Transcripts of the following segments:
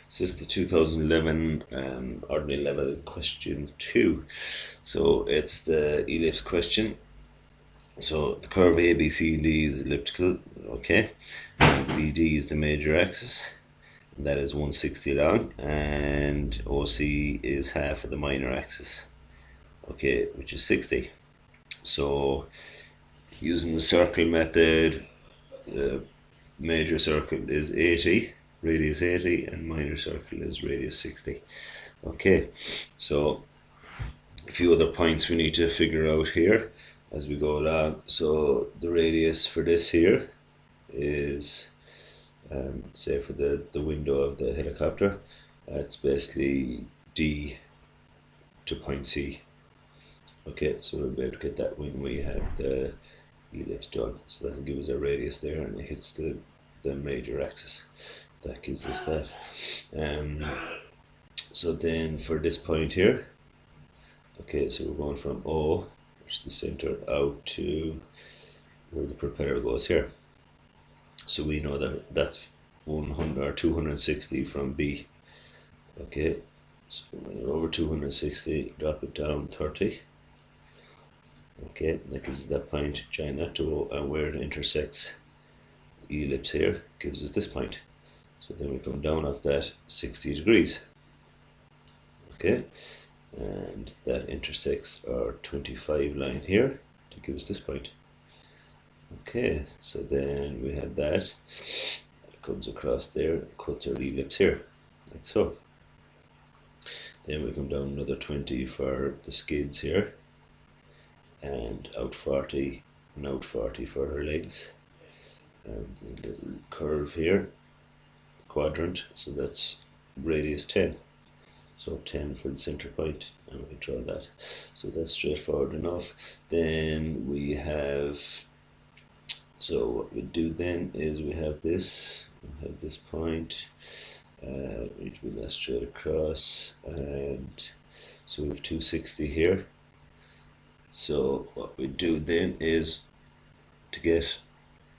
So this is the 2011 ordinary level question 2. So it's the ellipse question. So the curve A, B, C, and D is elliptical, okay. And BD is the major axis, and that is 160 long, and OC is half of the minor axis, okay, which is 60. So using the circle method, major circle is 80, radius 80, and minor circle is radius 60. Okay, so a few other points we need to figure out here as we go along. So the radius for this here is, say for the window of the helicopter, it's basically D to point C. Okay, so we'll be able to get that when we have the ellipse done. So that'll give us a radius there, and it hits the major axis. That gives us that. So then for this point here, okay, so we're going from O, which is the center, out to where the propeller goes here. So we know that that's 100 or 260 from B. Okay, so when you're over 260, drop it down 30. Okay, that gives us that point. Join that to O, and where it intersects the ellipse here gives us this point. So then we come down off that 60 degrees. Okay, and that intersects our 25 line here to give us this point. Okay, so then we have that. It comes across there, cuts our ellipse here, like so. Then we come down another 20 for the skids here, and out 40, and out 40 for her legs. And the little curve here, quadrant, so that's radius 10. So 10 for the center point, and we draw that. So that's straightforward enough. Then we have, so what we do then is we have this point, which will go straight across, and so we have 260 here. So what we do then is, to get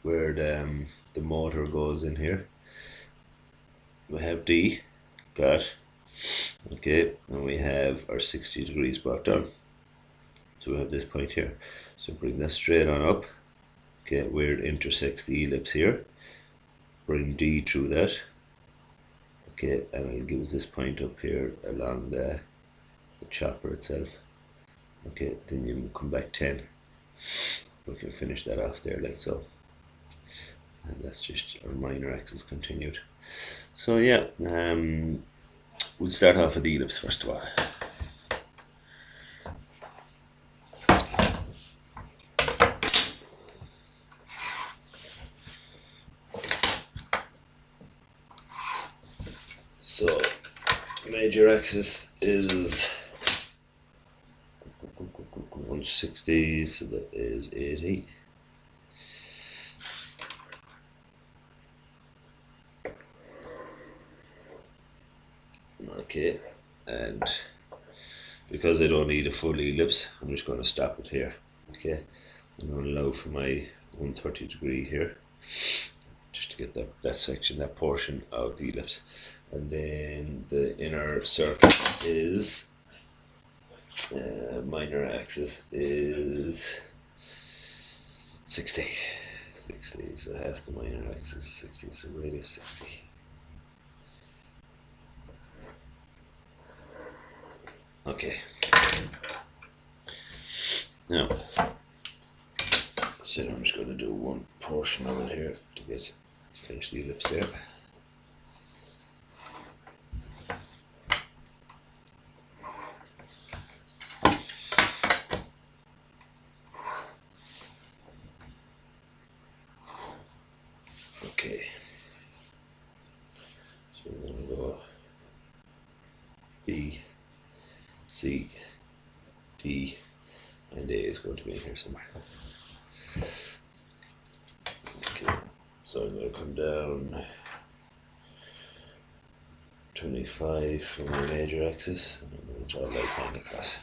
where the motor goes in here, we have D, got, okay, and we have our 60 degrees brought down. So we have this point here. So bring that straight on up, okay, where it intersects the ellipse here. Bring D through that, okay, and it'll give us this point up here along the chopper itself. Okay, then you come back 10. We can finish that off there like so. And that's just our minor axis continued. So yeah, we'll start off with the ellipse first of all. So major axis is 160, so that is 80. Okay, and because I don't need a full ellipse, I'm just going to stop it here. Okay, I'm going to allow for my 130 degree here, just to get that section, that portion of the ellipse. And then the inner circle is, minor axis is 60, so half the minor axis is 60, so radius 60. Okay, now, so I'm just going to do one portion of it here to finish the ellipse there. Okay, so we're going to go B, C, D, and A is going to be in here somewhere. Okay, so I'm going to come down 25 from the major axis, and I'm going to draw a light line across.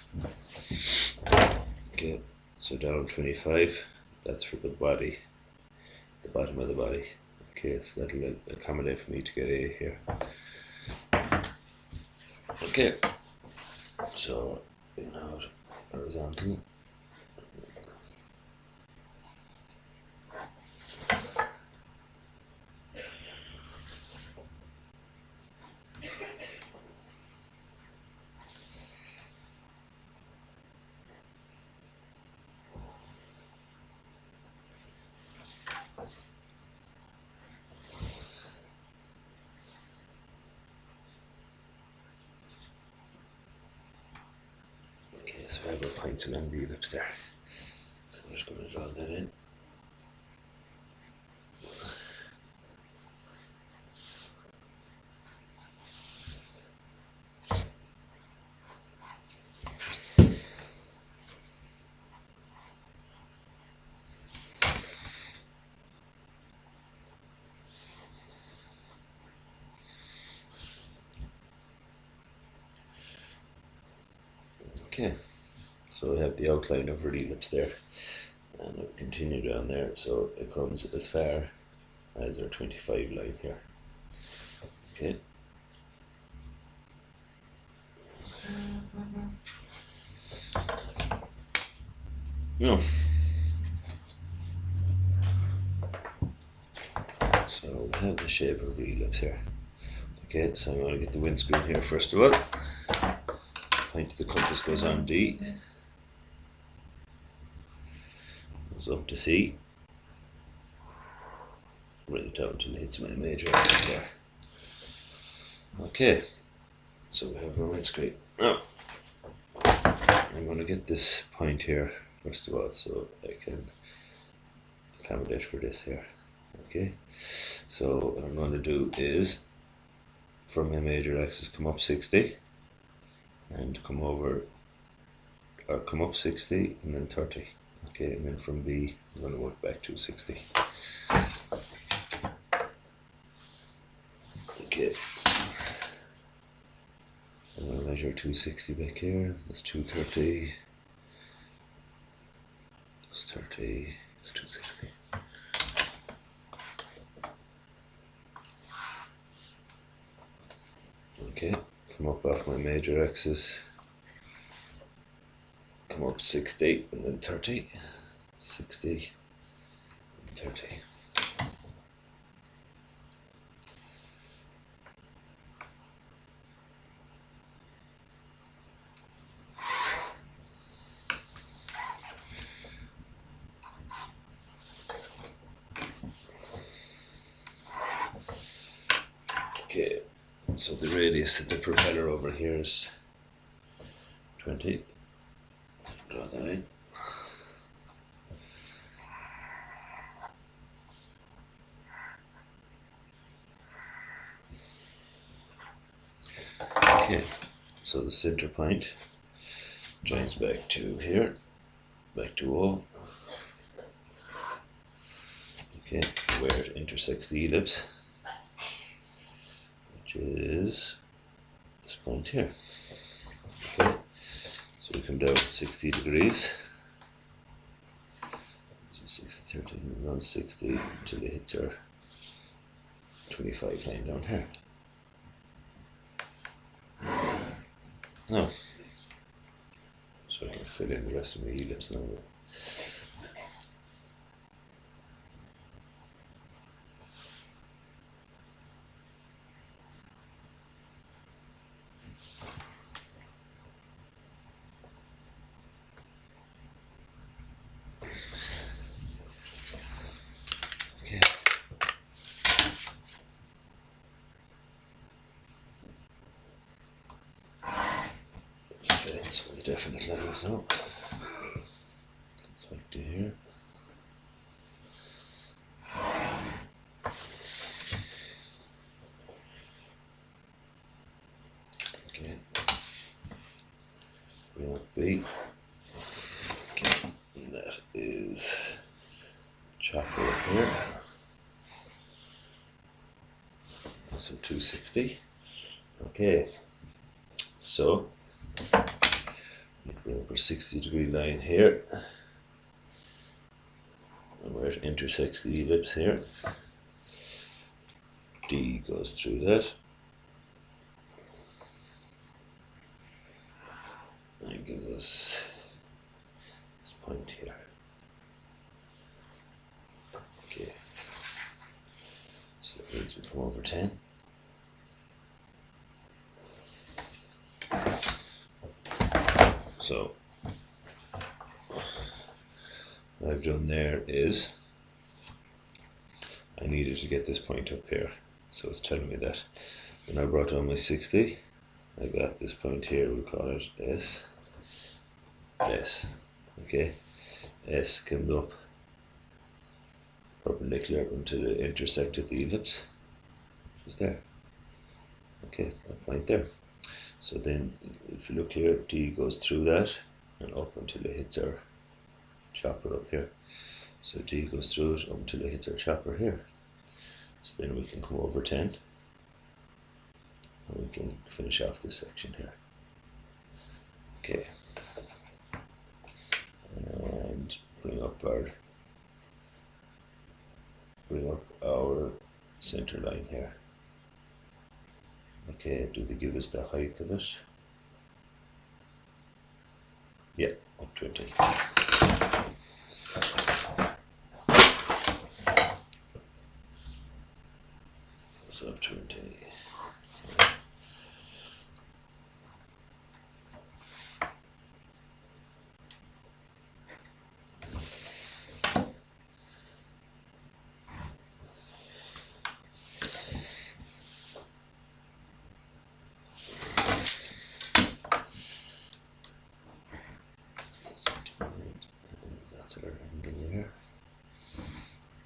Okay, so down 25, that's for the body, the bottom of the body. Okay, so that'll accommodate for me to get A here. Okay, so in out horizontal. Okay, so I have our points along the ellipse there. So I'm just going to draw that in. Okay, so I have the outline of our ellipse there, and I'll continue down there, so it comes as far as our 25 line here. Okay. No. So we have the shape of the ellipse here. Okay, so I'm going to get the windscreen here first of all. Point of the compass goes on D, goes up to C, right down until it hits my major axis there. Okay, so we have our windscreen. Now, I'm going to get this point here first of all, so I can accommodate for this here. Okay, so what I'm going to do is, from my major axis, come up 60, and come over, or come up 60 and then 30. Okay, and then from B, I'm going to work back to 60. Okay, I'm going to measure 260 back here. That's 230. That's 30. That's 260. Okay, come up off my major axis. Come up 60 and then 30. 60 and 30. Okay, so the radius of the propeller over here is 20. Draw that in. Okay, so the center point joins back to here, back to O. Okay, where it intersects the ellipse, which is this point here. Okay, so we come down 60 degrees. So 60, 30, around 60 until it hits our 25 line down here. Now, so I can fill in the rest of my ellipse now. Okay. Okay, so the definite lines now. It's back to here. Okay. Block B. Okay, and that is chopper up here. So 260. Okay, so we bring up our 60-degree line here, and where it intersects the ellipse here, D goes through that. that gives us this point here. Okay, so it means we come over 10. So what I've done there is I needed to get this point up here, so it's telling me that when I brought down my 60, I got this point here, we'll call it S. Okay, S comes up perpendicular until it intersected the ellipse, which is there. Okay, that point there. So then if you look here, D goes through that and up until it hits our chopper up here. So D goes through it up until it hits our chopper here. So then we can come over 10 and we can finish off this section here. Okay, and bring up our center line here. Okay, do they give us the height of it? Yeah, up 20. So up 20. That's our angle there.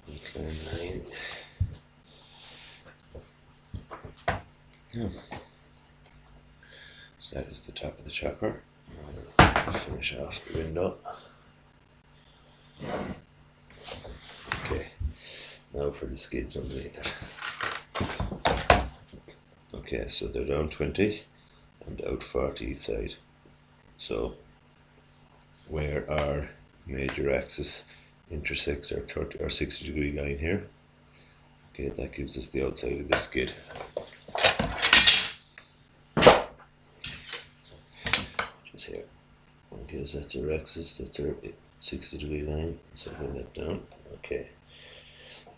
Incline line. Yeah. So that is the top of the chopper. Finish off the window. Okay, now for the skids underneath it. Okay, so they're down 20 and out 40 each side. So where our major axis intersects our 30 or 60 degree line here, okay, that gives us the outside of the skid. Just here. Okay, so that's our axis, that's our 60 degree line, so bring that down. Okay,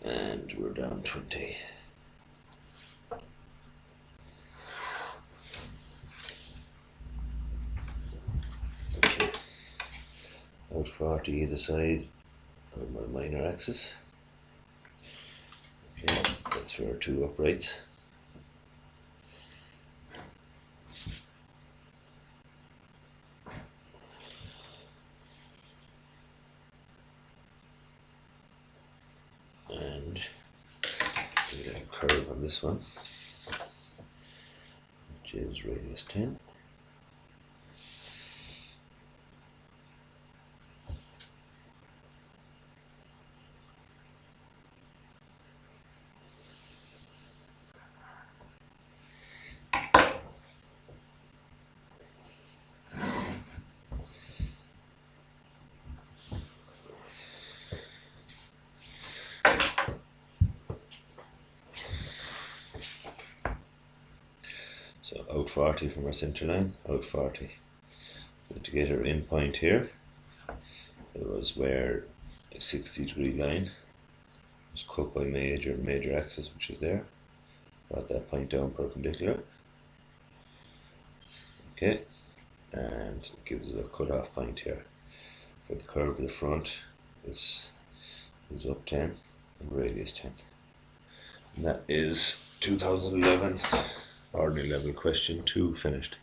and we're down 20. Okay, out 40 either side of my minor axis. Okay, that's for our two uprights. And we get a curve on this one, which is radius 10. So out 40 from our center line, out 40. But to get our end point here, it was where a 60 degree line was cut by major axis, which is there. Brought that point down perpendicular. Okay, and it gives us a cut off point here. For the curve of the front is up 10 and radius 10. And that is 2011 ordinary level question 2 finished.